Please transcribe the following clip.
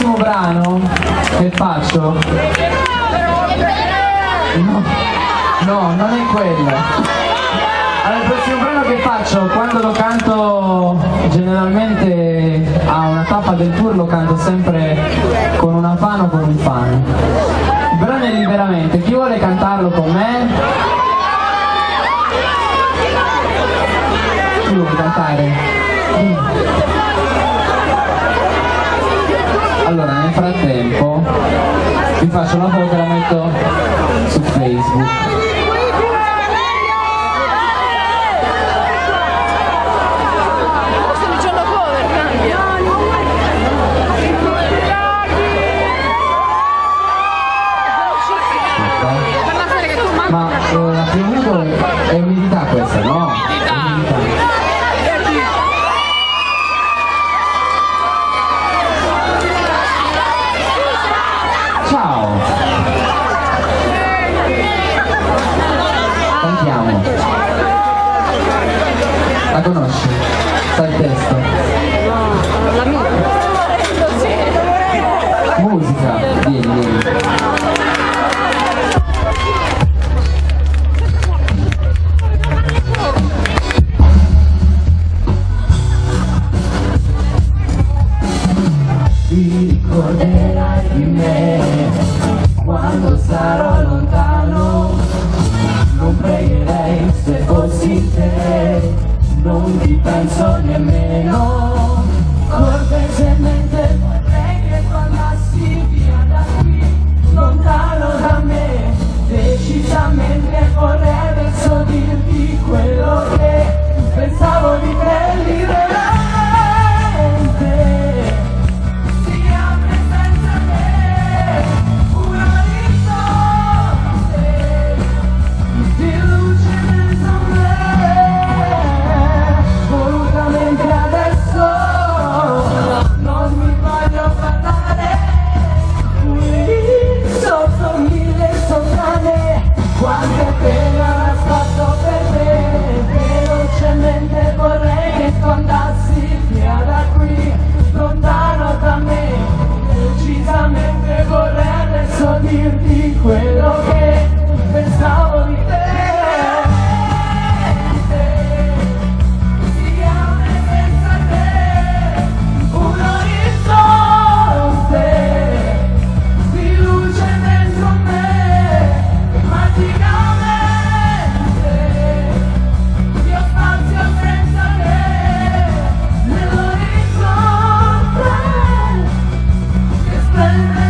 prossimo brano che faccio, no, non è quello. Allora, il prossimo brano che faccio, quando lo canto generalmente a una tappa del tour, lo canto sempre con una fan o con un fan. Il brano è Liberamente. Chi vuole cantarlo con me? Chi vuole cantare? Allora, nel frattempo vi faccio una foto e la metto su Facebook. Ma la prima foto è umidità questa, no? Ciao! Cantiamo. La conosci? Sai il testo? La mia. Musica, vieni. Ti ricorderai di me quando sarò lontano, non pregherei se fossi te, non ti penso nemmeno, cortesemente vorrei che tu andassi via da qui, lontano da me, decisamente vorrei adesso dirti quello che pensavo di te liberamente. Dirti quello che pensavo di te, siamo senza te, un orizzonte di luce dentro me, magicamente io spazio senza te, nell'orizzonte che splende.